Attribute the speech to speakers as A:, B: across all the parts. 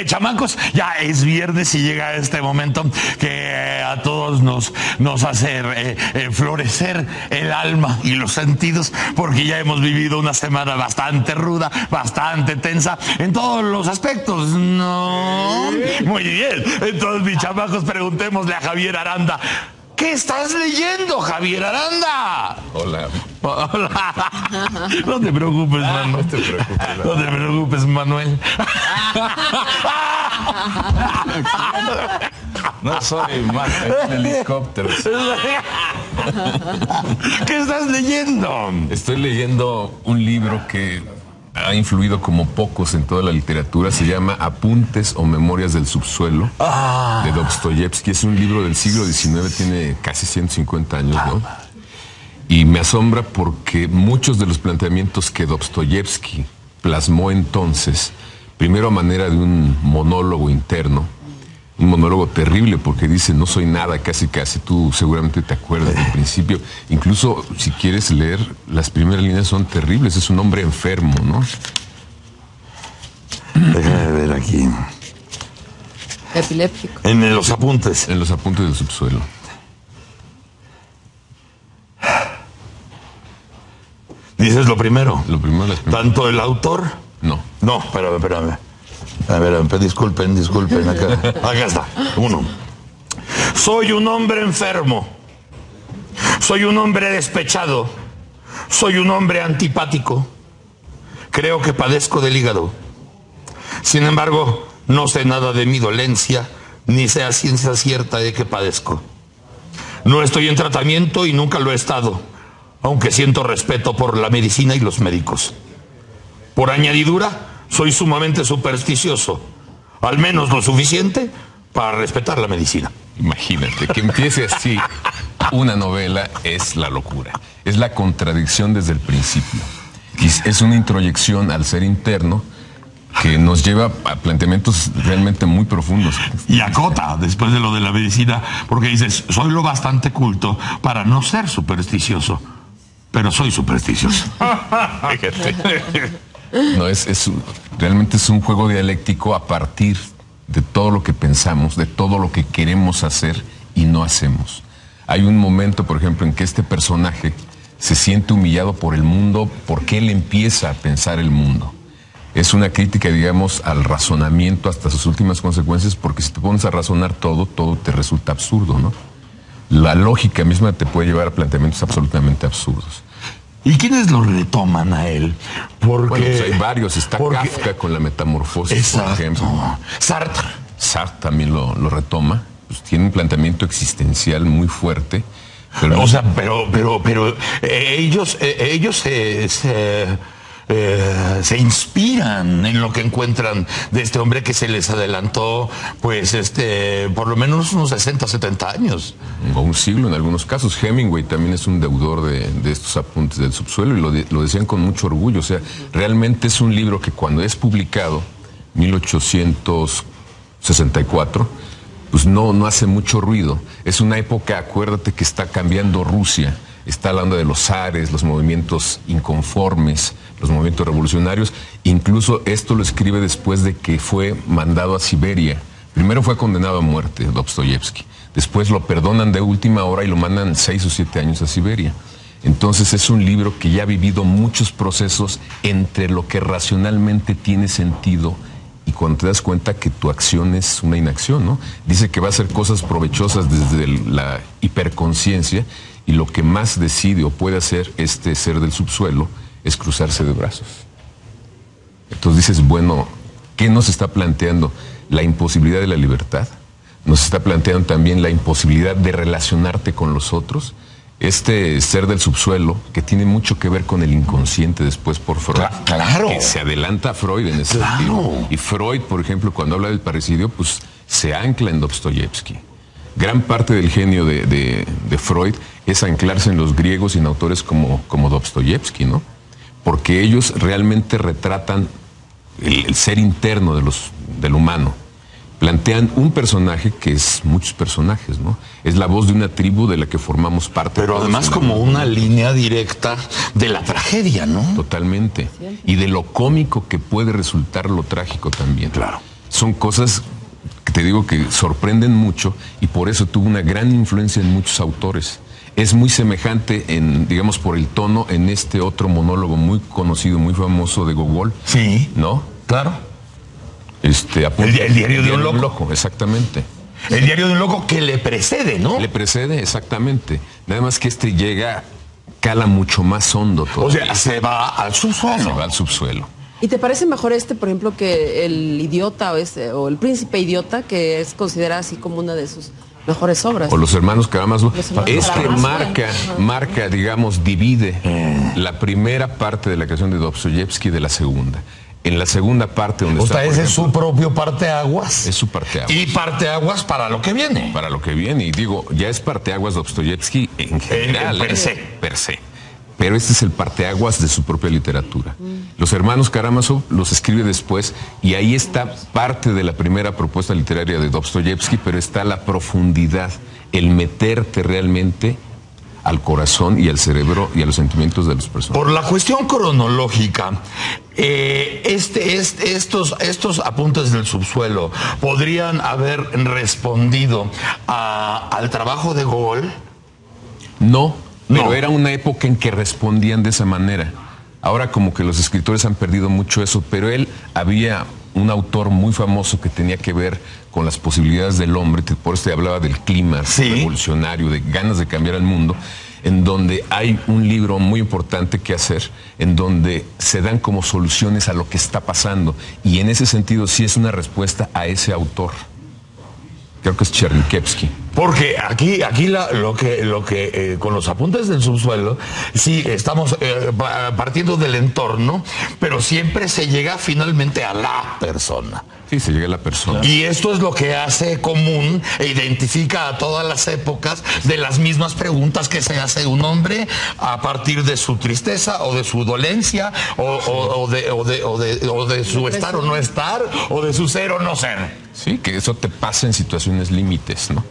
A: chamacos, ya es viernes y llega este momento que a todos nos hace florecer el alma y los sentidos, porque ya hemos vivido una semana bastante ruda, bastante tensa en todos los aspectos, ¿no? Muy bien. Entonces, mis chamacos, preguntémosle a Javier Aranda. ¿Qué estás leyendo, Javier Aranda?
B: Hola.
A: Hola. No te preocupes, Manuel.
B: No te preocupes.
A: No te preocupes, Manuel.
B: No soy más helicópteros.
A: ¿Qué estás leyendo?
B: Estoy leyendo un libro que ha influido como pocos en toda la literatura. Se llama Apuntes o Memorias del Subsuelo, de Dostoyevsky. Es un libro del siglo XIX, tiene casi 150 años, ¿no? Y me asombra porque muchos de los planteamientos que Dostoyevsky plasmó entonces, primero a manera de un monólogo interno, un monólogo terrible porque dice, no soy nada, casi, tú seguramente te acuerdas del principio. Incluso, si quieres leer, las primeras líneas son terribles, es un hombre enfermo, ¿no?
A: Déjame ver aquí.
C: Epiléptico.
A: En los apuntes.
B: En los apuntes del subsuelo.
A: Dices lo primero.
B: Lo primero, las primeras.
A: ¿Tanto el autor?
B: No.
A: No, espérame. A ver, disculpen, acá está, uno. Soy un hombre enfermo. Soy un hombre despechado. Soy un hombre antipático. Creo que padezco del hígado. Sin embargo, no sé nada de mi dolencia, ni sé a ciencia cierta de qué padezco. No estoy en tratamiento y nunca lo he estado, aunque siento respeto por la medicina y los médicos. Por añadidura, soy sumamente supersticioso, al menos lo suficiente para respetar la medicina.
B: Imagínate, que empiece así una novela es la locura. Es la contradicción desde el principio. Y es una introyección al ser interno que nos lleva a planteamientos realmente muy profundos.
A: Y acota, después de lo de la medicina, porque dices, soy lo bastante culto para no ser supersticioso, pero soy supersticioso.
B: No, realmente es un juego dialéctico a partir de todo lo que pensamos, de todo lo que queremos hacer y no hacemos. Hay un momento, por ejemplo, en que este personaje se siente humillado por el mundo porque él empieza a pensar el mundo. Es una crítica, digamos, al razonamiento hasta sus últimas consecuencias, porque si te pones a razonar todo te resulta absurdo, ¿no? La lógica misma te puede llevar a planteamientos absolutamente absurdos.
A: ¿Y quiénes lo retoman a él? Porque
B: bueno, pues hay varios. Está Kafka con la Metamorfosis,
A: exacto,
B: por ejemplo.
A: Sartre
B: también lo retoma. Pues tiene un planteamiento existencial muy fuerte.
A: Pero, o sea, pero ellos se inspiran en lo que encuentran de este hombre que se les adelantó, pues, por lo menos unos 60, 70 años.
B: O un siglo en algunos casos. Hemingway también es un deudor de estos apuntes del subsuelo y lo decían con mucho orgullo. O sea, realmente es un libro que cuando es publicado, 1864, pues no hace mucho ruido. Es una época, acuérdate, que está cambiando Rusia. Está hablando de los zares, los movimientos inconformes, los movimientos revolucionarios. Incluso esto lo escribe después de que fue mandado a Siberia. Primero fue condenado a muerte, Dostoyevsky. Después lo perdonan de última hora y lo mandan 6 o 7 años a Siberia. Entonces es un libro que ya ha vivido muchos procesos entre lo que racionalmente tiene sentido y cuando te das cuenta que tu acción es una inacción, ¿no? Dice que va a hacer cosas provechosas desde la hiperconciencia y lo que más decide o puede hacer este ser del subsuelo es cruzarse de brazos. Entonces dices, bueno, ¿qué nos está planteando? La imposibilidad de la libertad. Nos está planteando también la imposibilidad de relacionarte con los otros. Este ser del subsuelo, que tiene mucho que ver con el inconsciente después por Freud.
A: Claro.
B: Que se adelanta a Freud en ese sentido. Y Freud, por ejemplo, cuando habla del parricidio, pues se ancla en Dostoyevsky. Gran parte del genio de Freud es anclarse en los griegos y en autores como Dostoyevsky, ¿no? Porque ellos realmente retratan el ser interno del humano. Plantean un personaje que es muchos personajes, ¿no? Es la voz de una tribu de la que formamos parte.
A: Pero además como una línea directa de la tragedia, ¿no?
B: Totalmente. Y de lo cómico que puede resultar lo trágico también.
A: Claro.
B: son cosas que te digo que sorprenden mucho y por eso tuvo una gran influencia en muchos autores. Es muy semejante, digamos, por el tono, en este otro monólogo muy conocido, muy famoso de Gogol.
A: Sí.
B: ¿No?
A: Claro.
B: El
A: diario de un loco.
B: Exactamente.
A: El diario de un loco que le precede, ¿no?
B: Le precede, exactamente. Nada más que cala mucho más hondo todo.
A: O sea, se va al subsuelo.
B: Se va al subsuelo.
C: ¿Y te parece mejor por ejemplo, que El Idiota o El Príncipe Idiota, que es considerada así como una de sus mejores obras?
B: O Los Hermanos Karamazov. Marca, digamos, divide la primera parte de la creación de Dostoyevsky de la segunda. En la segunda parte donde está...
A: ese es su propio parteaguas.
B: Es su parteaguas.
A: Y parteaguas para lo que viene.
B: Para lo que viene. Y digo, ya es parteaguas Dostoyevsky en general.
A: Per se.
B: Per se. Pero este es el parteaguas de su propia literatura. Los Hermanos Karamazov los escribe después y ahí está parte de la primera propuesta literaria de Dostoyevsky, pero está la profundidad, el meterte realmente al corazón y al cerebro y a los sentimientos de los personajes.
A: Por la cuestión cronológica, estos apuntes del subsuelo podrían haber respondido al trabajo de Gogol.
B: No, pero era una época en que respondían de esa manera. Ahora como que los escritores han perdido mucho eso, pero había un autor muy famoso que tenía que ver con las posibilidades del hombre, por eso te hablaba del clima revolucionario, de ganas de cambiar el mundo, en donde hay un libro muy importante que hacer, en donde se dan como soluciones a lo que está pasando, y en ese sentido sí es una respuesta a ese autor. Creo que es Chernyshevsky.
A: Porque aquí con los apuntes del subsuelo, sí, estamos partiendo del entorno, pero siempre se llega finalmente a la persona.
B: Sí, se llega a la persona.
A: Y esto es lo que hace común e identifica a todas las épocas de las mismas preguntas que se hace un hombre a partir de su tristeza o de su dolencia o de su estar o no estar o de su ser o no ser.
B: Sí, que eso te pasa en situaciones límites, ¿no?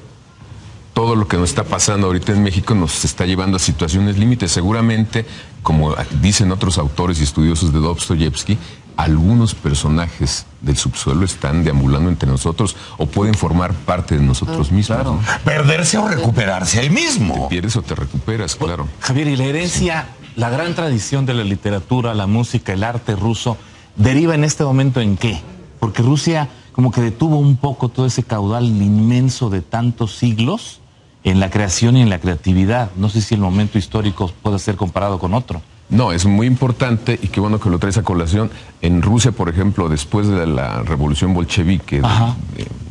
B: Todo lo que nos está pasando ahorita en México nos está llevando a situaciones límites. Seguramente, como dicen otros autores y estudiosos de Dostoyevsky, algunos personajes del subsuelo están deambulando entre nosotros o pueden formar parte de nosotros mismos.
A: Claro. ¿No? Perderse o recuperarse ahí mismo.
B: Te pierdes o te recuperas, claro.
D: Javier, y la herencia, la gran tradición de la literatura, la música, el arte ruso, ¿deriva en este momento en qué? Porque Rusia como que detuvo un poco todo ese caudal inmenso de tantos siglos en la creación y en la creatividad. No sé si el momento histórico puede ser comparado con otro.
B: No, es muy importante y qué bueno que lo traes a colación. En Rusia, por ejemplo, después de la revolución bolchevique,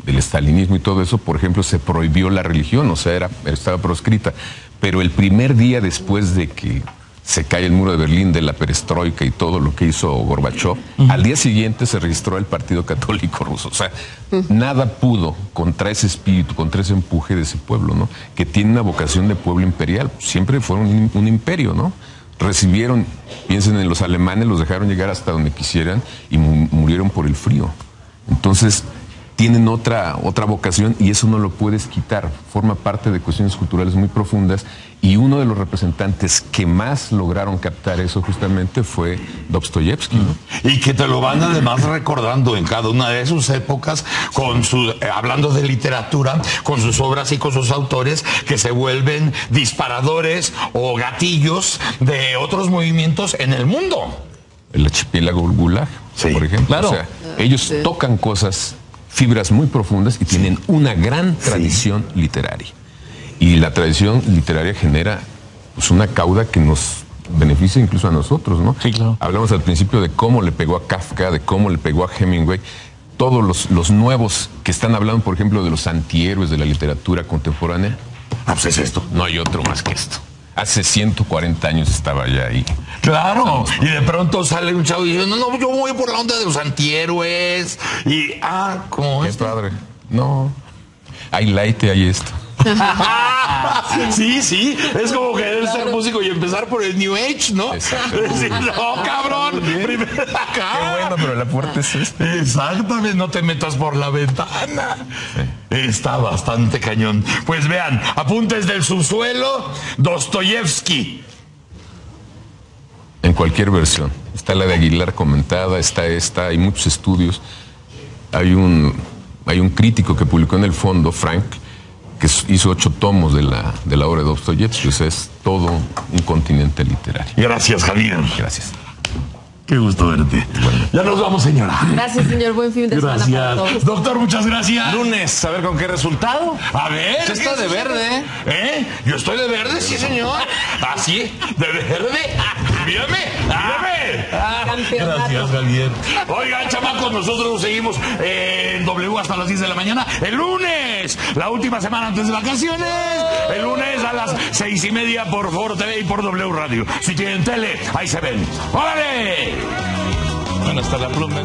B: del estalinismo y todo eso, por ejemplo, se prohibió la religión, o sea, estaba proscrita. Pero el primer día después de que se cae el muro de Berlín, de la perestroika y todo lo que hizo Gorbachov, al día siguiente se registró el Partido Católico Ruso. O sea, nada pudo contra ese espíritu, contra ese empuje de ese pueblo, ¿no? Que tiene una vocación de pueblo imperial. Siempre fueron un imperio, ¿no? Recibieron, piensen en los alemanes, los dejaron llegar hasta donde quisieran y murieron por el frío. Entonces, tienen otra vocación y eso no lo puedes quitar. Forma parte de cuestiones culturales muy profundas y uno de los representantes que más lograron captar eso justamente fue Dostoyevsky, ¿no?
A: Y que te lo van además recordando en cada una de sus épocas, hablando de literatura, con sus obras y con sus autores que se vuelven disparadores o gatillos de otros movimientos en el mundo.
B: El archipiélago Gulag, por ejemplo.
D: Claro.
B: O sea, ellos tocan fibras muy profundas y tienen una gran tradición literaria. Y la tradición literaria genera pues, una cauda que nos beneficia incluso a nosotros, ¿no?
D: Sí, claro.
B: Hablamos al principio de cómo le pegó a Kafka, de cómo le pegó a Hemingway. Todos los nuevos que están hablando, por ejemplo, de los antihéroes de la literatura contemporánea.
A: Pues es esto.
B: No hay otro más que esto. Hace 140 años estaba ya ahí.
A: Claro, y de pronto sale un chavo y dice, no, yo voy por la onda de los antihéroes. Y, ¿cómo
B: Qué
A: es?
B: padre. No, hay Laite, hay esto.
A: Sí, es como querer ser músico y empezar por el New Age, ¿no?
B: Exacto.
A: Decir, no, cabrón, primero acá.
B: Qué bueno, pero la puerta es esta.
A: Exactamente, no te metas por la ventana. Sí. Está bastante cañón. Pues vean, apuntes del subsuelo, Dostoyevsky.
B: En cualquier versión. Está la de Aguilar comentada, está esta, hay muchos estudios. Hay un crítico que publicó en el fondo, Frank, que hizo 8 tomos de la obra de Dostoyevsky. O sea, es todo un continente literario.
A: Gracias, Javier.
B: Gracias.
A: Qué gusto verte. Bueno. Ya nos vamos, señora.
C: Gracias, señor. Buen fin de semana para todos.
A: Doctor, muchas gracias.
D: Lunes, a ver con qué resultado.
A: A ver.
D: Usted está de verde,
A: ¿eh? Yo estoy de verde, sí, señor. ¿Así? ¿De verde? Mírame, mírame. Gracias, Javier. Oigan, chamacos, nosotros nos seguimos en W hasta las 10 de la mañana. El lunes, la última semana antes de vacaciones. El lunes a las 6:30 por Foro TV y por W Radio. Si tienen tele, ahí se ven. ¡Órale!
D: Bueno, hasta la pluma.